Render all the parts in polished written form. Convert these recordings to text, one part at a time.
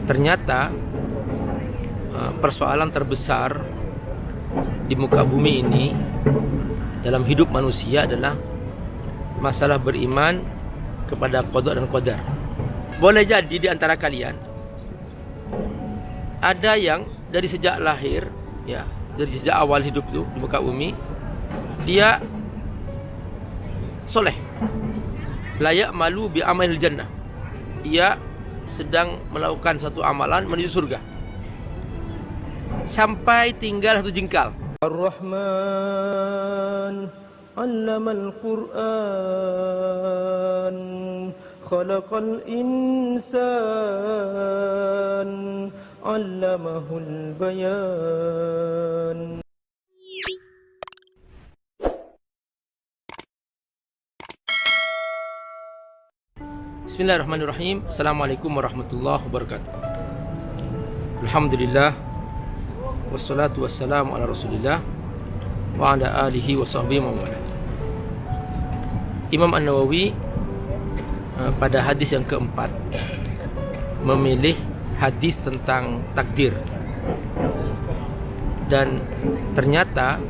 Ternyata persoalan terbesar di muka bumi ini dalam hidup manusia adalah masalah beriman kepada qada dan qadar. Boleh jadi di antara kalian ada yang dari sejak lahir, ya, dari sejak awal hidup tuh di muka bumi dia soleh, layak malu bi amalil jannah, ia sedang melakukan satu amalan menuju surga, sampai tinggal satu jengkal. Ar-Rahman 'allamal Qur'an khalaqal insan 'allamahul bayan. Bismillahirrahmanirrahim. Assalamualaikum warahmatullahi wabarakatuh. Alhamdulillah, wassalatu wassalamu ala rasulillah wa ala alihi wa sahbihi wa man. Imam An-Nawawi pada hadis yang keempat memilih hadis tentang takdir. Dan ternyata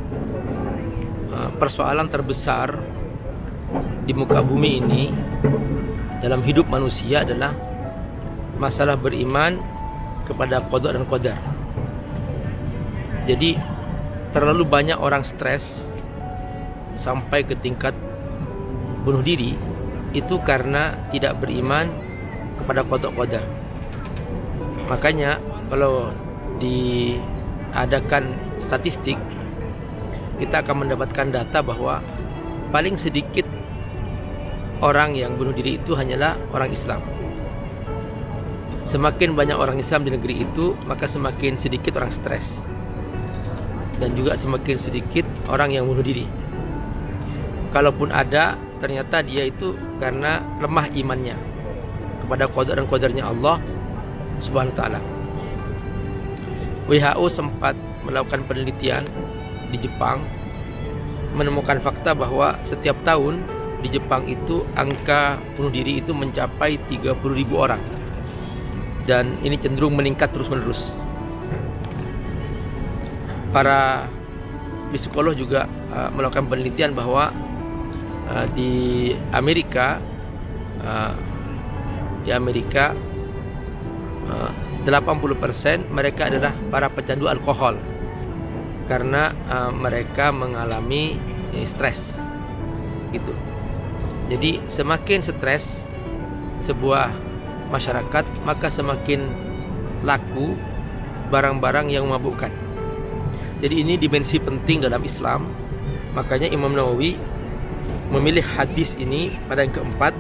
persoalan terbesar di muka bumi ini dalam hidup manusia adalah masalah beriman kepada qada dan qadar. Jadi terlalu banyak orang stres sampai ke tingkat bunuh diri itu karena tidak beriman kepada qada qadar. Makanya kalau diadakan statistik, kita akan mendapatkan data bahwa paling sedikit orang yang bunuh diri itu hanyalah orang Islam. Semakin banyak orang Islam di negeri itu, maka semakin sedikit orang stres, dan juga semakin sedikit orang yang bunuh diri. Kalaupun ada, ternyata dia itu karena lemah imannya kepada qada dan qadarnya Allah Subhanahu wa ta'ala. WHO sempat melakukan penelitian di Jepang, menemukan fakta bahwa setiap tahun di Jepang itu angka bunuh diri itu mencapai 30.000 orang, dan ini cenderung meningkat terus-menerus. Para psikolog juga melakukan penelitian bahwa di Amerika 80% mereka adalah para pecandu alkohol karena mereka mengalami stres gitu. Jadi semakin stres sebuah masyarakat, maka semakin laku barang-barang yang memabukkan. Jadi ini dimensi penting dalam Islam. Makanya Imam Nawawi memilih hadis ini pada yang keempat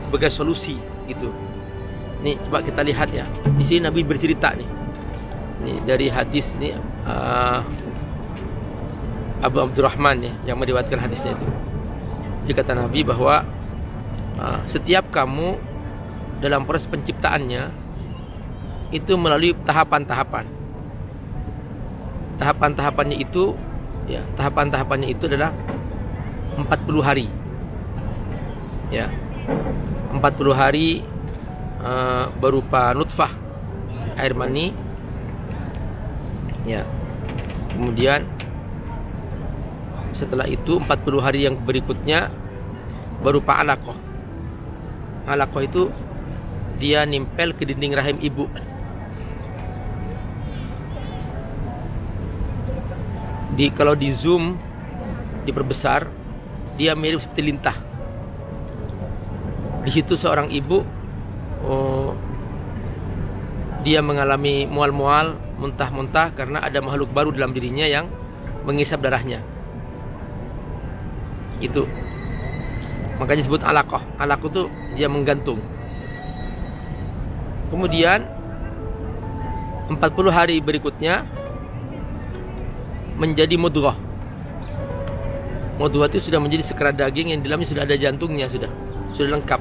sebagai solusi gitu. Nih coba kita lihat ya. Di sini Nabi bercerita nih. Nih dari hadis nih Abu Abdurrahman ya yang meriwayatkan hadisnya itu. Dia kata Nabi bahwa setiap kamu dalam proses penciptaannya itu melalui tahapan-tahapan. Tahapan-tahapannya itu adalah 40 hari. Ya. 40 hari berupa nutfah, air mani. Ya. Kemudian setelah itu 40 hari yang berikutnya berupa alaqah. Alaqah itu dia nimpel ke dinding rahim ibu. Kalau di zoom, diperbesar, dia mirip seperti lintah. Di situ seorang ibu dia mengalami mual-mual, muntah-muntah karena ada makhluk baru dalam dirinya yang mengisap darahnya. Itu makanya disebut alaqah. Alaqah itu dia menggantung. Kemudian 40 hari berikutnya menjadi mudghah. Mudghah itu sudah menjadi sekerat daging yang di dalamnya sudah ada jantungnya, sudah lengkap.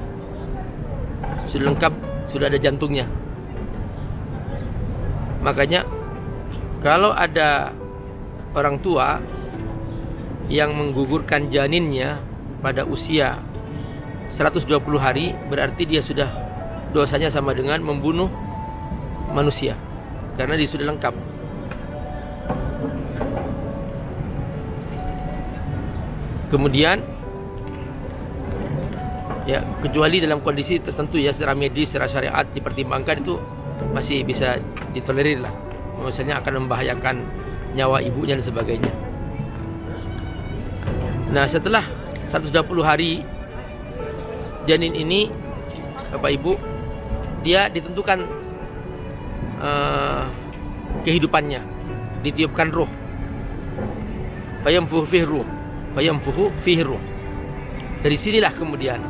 Sudah ada jantungnya. Makanya kalau ada orang tua yang menggugurkan janinnya pada usia 120 hari, berarti dia sudah dosanya sama dengan membunuh manusia karena dia sudah lengkap. Kemudian ya, kecuali dalam kondisi tertentu ya, secara medis, secara syariat dipertimbangkan, itu masih bisa ditolerir lah. Misalnya akan membahayakan nyawa ibunya dan sebagainya. Nah, setelah 120 hari janin ini, Bapak Ibu, dia ditentukan kehidupannya, ditiupkan ruh. Fayamfuhu fihi ruh. Dari sinilah kemudian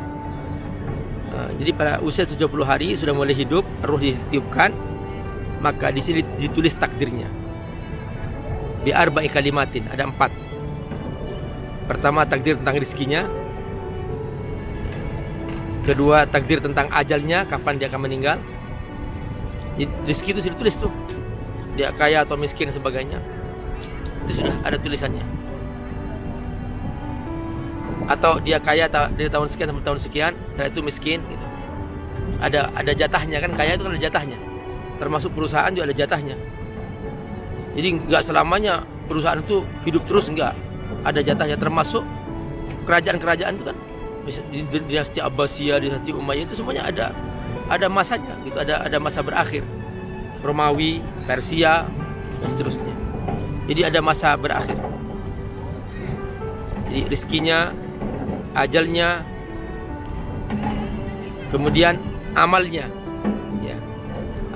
jadi pada usia 70 hari sudah mulai hidup, ruh ditiupkan, maka di sini ditulis takdirnya. Bi arba'i kalimatin, ada 4. Pertama, takdir tentang rezekinya. Kedua, takdir tentang ajalnya, kapan dia akan meninggal. Rezeki itu sudah ditulis tuh, dia kaya atau miskin dan sebagainya, itu sudah ada tulisannya. Atau dia kaya dari tahun sekian sampai tahun sekian, setelah itu miskin gitu. Ada jatahnya kan, kaya itu kan ada jatahnya. Termasuk perusahaan juga ada jatahnya. Jadi nggak selamanya perusahaan itu hidup terus, enggak. Ada jatahnya, termasuk kerajaan-kerajaan itu kan. Di dinasti Abbasiyah, dinasti Umayyah itu semuanya ada masanya gitu, ada masa berakhir. Romawi, Persia dan seterusnya. Jadi ada masa berakhir. Jadi rezekinya, ajalnya, kemudian amalnya, ya,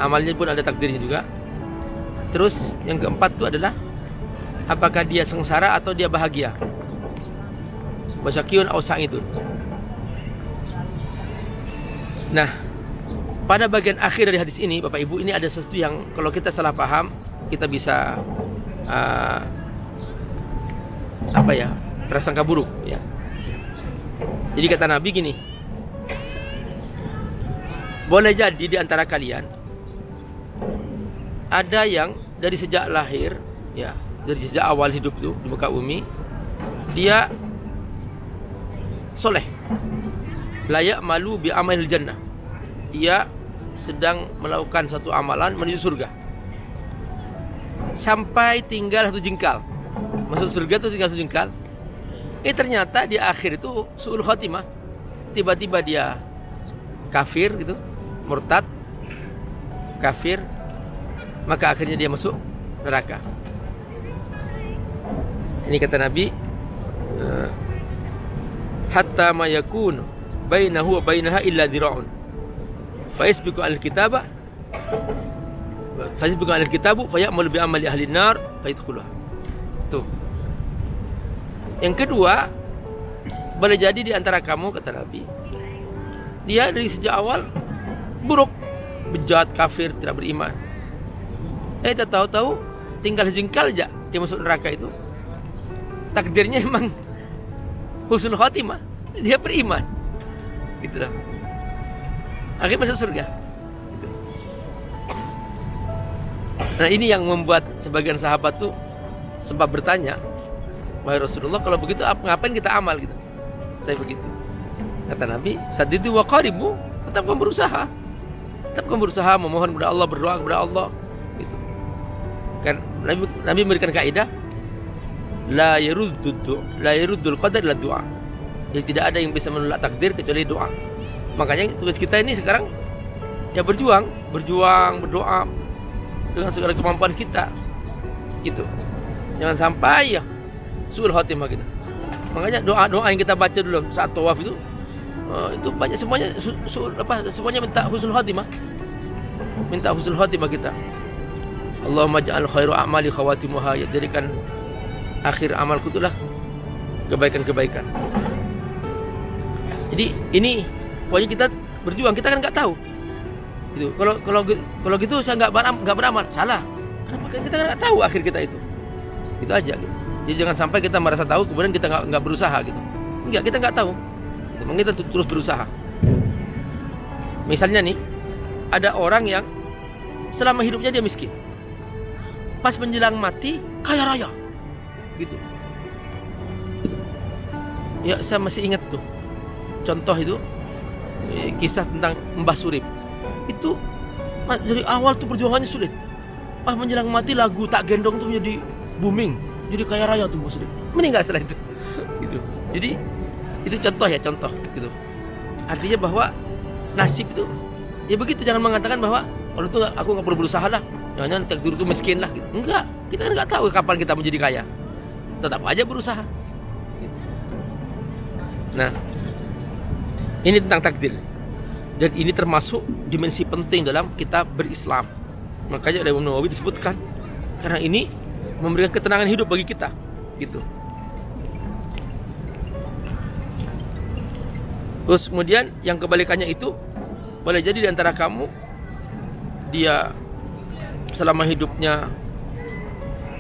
amalnya pun ada takdirnya juga. Terus yang keempat itu adalah apakah dia sengsara atau dia bahagia. Wasyaqiyun aw sa'idun. Nah, pada bagian akhir dari hadis ini, Bapak Ibu, ini ada sesuatu yang kalau kita salah paham, kita bisa prasangka buruk ya. Jadi kata Nabi gini, boleh jadi di antara kalian ada yang dari sejak lahir ya, dari sejak awal hidup tuh di muka bumi, dia soleh, layak malu bi amalil jannah, dia sedang melakukan satu amalan menuju surga, sampai tinggal satu jengkal. Masuk surga itu tinggal satu jengkal. Ternyata di akhir itu su'ul khotimah, tiba-tiba dia kafir gitu, murtad, kafir, maka akhirnya dia masuk neraka. Ini kata Nabi, hatta ma yakun bainahu wa bainaha illa dira'un fa yasbiqu al-kitaba fa ya'malu bi amali ahli an-nar fa yadkhuluha. Tuh. Yang kedua, boleh jadi di antara kamu, kata Nabi, dia dari sejak awal buruk, bejat, kafir, tidak beriman. Tak tahu-tahu tinggal sejengkal aja dia masuk neraka itu. Takdirnya emang husnul khotimah, dia beriman. Gitu lah. Akhirnya masuk surga. Nah, ini yang membuat sebagian sahabat tuh sempat bertanya, wahai Rasulullah, kalau begitu ngapain kita amal gitu? Saya begitu. Kata Nabi, sadidu wa qaribu, tetap kamu berusaha. Tetap kamu berusaha memohon kepada Allah, berdoa kepada Allah gitu. Kan Nabi memberikan kaidah, la yaruddul qadar illa du'a. Jadi tidak ada yang bisa menolak takdir kecuali doa. Makanya tugas kita ini sekarang ya berjuang, berdoa dengan segala kemampuan kita. Gitu. Jangan sampai ya su'ul khotimah kita. Makanya doa-doa yang kita baca dulu saat tawaf itu banyak, semuanya minta husnul khotimah. Minta husnul khotimah kita. Allahumma ja'al khairu a'mali khawatimuha, ya, jadikan akhir amalku itulah kebaikan-kebaikan. Jadi ini pokoknya kita berjuang, kita kan nggak tahu. Gitu. Kalau gitu saya nggak beramal, salah. Kenapa? Kita kan nggak tahu akhir kita itu. Itu aja gitu. Jadi jangan sampai kita merasa tahu kemudian kita nggak berusaha gitu. Enggak, kita nggak tahu. Gitu. Kita terus berusaha. Misalnya nih, ada orang yang selama hidupnya dia miskin, pas menjelang mati kaya raya, gitu. Ya, saya masih ingat tuh contoh itu, kisah tentang Mbah Surip. Itu Dari awal tuh perjuangannya sulit. Menjelang mati lagu Tak Gendong tuh menjadi booming, jadi kaya raya tuh Muslim. Meninggal setelah itu. Gitu. Jadi itu contoh gitu. Artinya bahwa nasib itu ya begitu, jangan mengatakan bahwa kalau itu aku nggak perlu berusaha lah, jangan takdirku miskin lah gitu. Enggak, kita kan nggak tahu kapan kita menjadi kaya. Tetap aja berusaha. Gitu. Nah, ini tentang takdir. Dan ini termasuk dimensi penting dalam kita berislam. Makanya Imam Nawawi disebutkan karena ini memberikan ketenangan hidup bagi kita, gitu. Terus kemudian yang kebalikannya itu boleh jadi di antara kamu dia selama hidupnya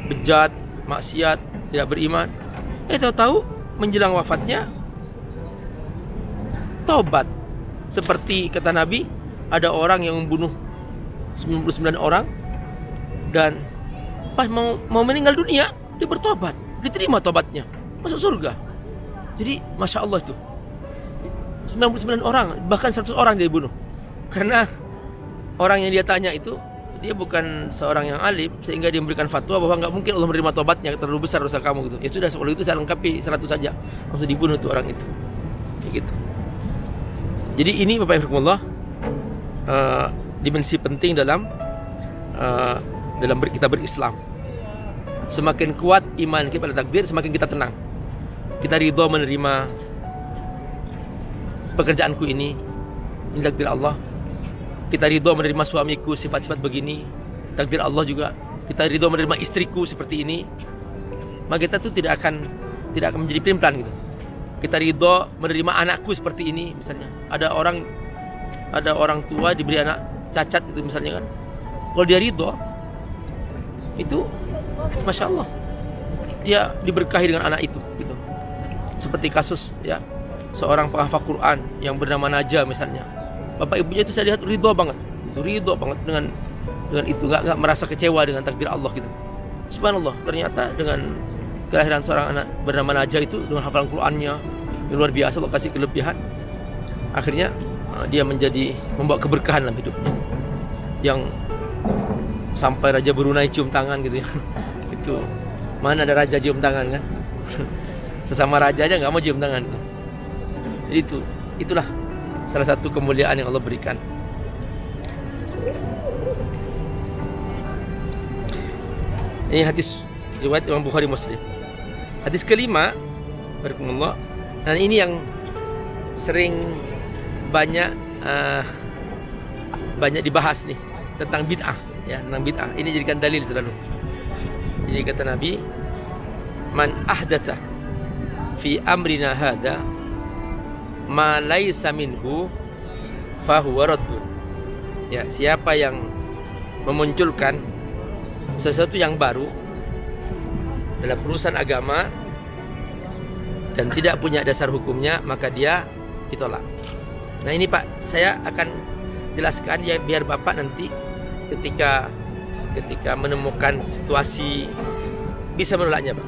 bejat, maksiat, tidak beriman. Tahu-tahu menjelang wafatnya tobat. Seperti kata Nabi, ada orang yang membunuh 99 orang dan pas mau meninggal dunia dia bertobat, diterima tobatnya, masuk surga. Jadi Masya Allah itu 99 orang, bahkan 100 orang dia dibunuh. Karena orang yang dia tanya itu dia bukan seorang yang alim, sehingga dia memberikan fatwa bahwa nggak mungkin Allah menerima tobatnya, terlalu besar dosa kamu gitu. Ya sudah, sebelum itu saya lengkapi 100 saja, langsung dibunuh tuh orang itu. Kayak gitu. Jadi ini Bapak Ibu Allah, dimensi penting dalam kita berislam. Semakin kuat iman kita pada takdir, semakin kita tenang. Kita ridho menerima pekerjaanku ini takdir Allah. Kita ridho menerima suamiku sifat-sifat begini, takdir Allah juga. Kita ridho menerima istriku seperti ini, maka kita tuh tidak akan menjadi pelin-pelan gitu. Kita ridho menerima anakku seperti ini, misalnya. Ada orang tua diberi anak cacat itu misalnya kan. Kalau dia ridho, itu Masya Allah, dia diberkahi dengan anak itu gitu. Seperti kasus ya seorang penghafal Quran yang bernama Naja misalnya. Bapak ibunya itu saya lihat ridho banget dengan itu, nggak merasa kecewa dengan takdir Allah gitu. Subhanallah, ternyata dengan kelahiran seorang anak bernama Naja itu dengan hafalan Qurannya yang luar biasa, Allah kasih kelebihan. Akhirnya dia membawa keberkahan dalam hidupnya. Yang sampai Raja Brunei cium tangan gitu ya. Itu mana ada raja cium tangan kan? Sesama raja aja nggak mau cium tangan. Jadi itulah salah satu kemuliaan yang Allah berikan. Ini hadis riwayat Imam Bukhari Muslim. Hadis kelima, barakallahu, dan ini yang sering banyak dibahas nih tentang bid'ah ya, tentang bid'ah. Ini jadikan dalil selalu. Jadi kata Nabi, man ahdatsa fi amrina hada ma laisa minhu fahuwa raddun. Ya, siapa yang memunculkan sesuatu yang baru dalam urusan agama dan tidak punya dasar hukumnya, maka dia ditolak. Nah ini Pak, saya akan jelaskan ya biar Bapak nanti ketika menemukan situasi bisa menolaknya Pak.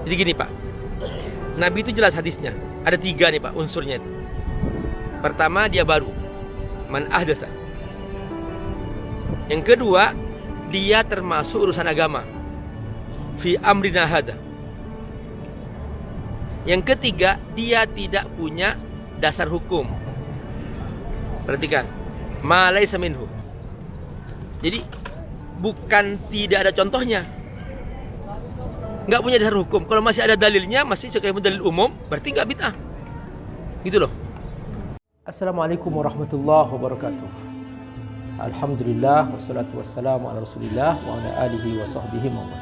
Jadi gini Pak, Nabi itu jelas hadisnya, ada 3 nih Pak unsurnya itu. Pertama, dia baru, man ahdasa. Yang kedua, dia termasuk urusan agama, fi amrina hada. Yang ketiga, dia tidak punya dasar hukum. Perhatikan, ma laisa minhu. Jadi bukan tidak ada contohnya, nggak punya dasar hukum. Kalau masih ada dalilnya, masih sebagai dalil umum, berarti nggak bid'ah. Gitu loh. Assalamualaikum warahmatullahi wabarakatuh. Alhamdulillah wassalatu wassalamu ala Rasulillah wa ala alihi wa sahbihi wa man.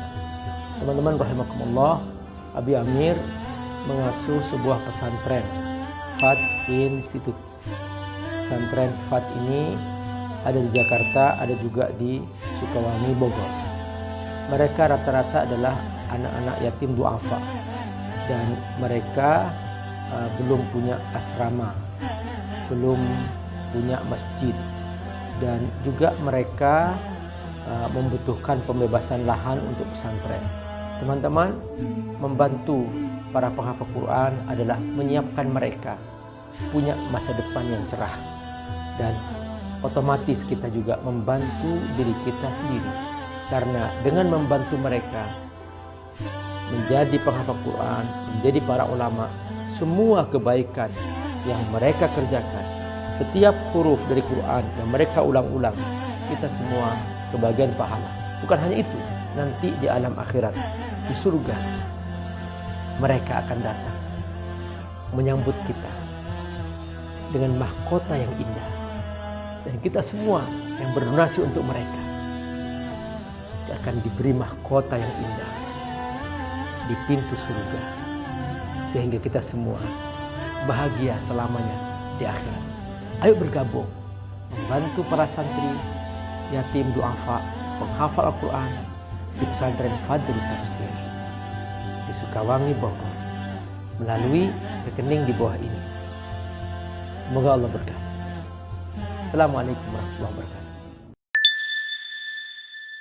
Teman-teman rahimakumullah, Abi Amir mengasuh sebuah pesantren FAT Institute. Pesantren FAT ini ada di Jakarta, ada juga di Sukawami, Bogor. Mereka rata-rata adalah anak-anak yatim duafa dan mereka belum punya asrama, belum punya masjid, dan juga mereka membutuhkan pembebasan lahan untuk pesantren. Teman-teman, membantu para penghafal Quran adalah menyiapkan mereka punya masa depan yang cerah dan otomatis kita juga membantu diri kita sendiri. Karena dengan membantu mereka menjadi penghafal Quran, menjadi para ulama, semua kebaikan yang mereka kerjakan, setiap huruf dari Quran yang mereka ulang-ulang, kita semua kebagian pahala. Bukan hanya itu, nanti di alam akhirat, di surga, mereka akan datang menyambut kita dengan mahkota yang indah. Dan kita semua yang berdonasi untuk mereka akan diberi mahkota yang indah di pintu surga, sehingga kita semua bahagia selamanya di akhirat. Ayo bergabung membantu para santri, yatim duafa, penghafal Al-Quran di pesantren Fadri Tafsir di Sukawangi, Bogor, melalui rekening di bawah ini. Semoga Allah berkati. Assalamualaikum warahmatullahi wabarakatuh.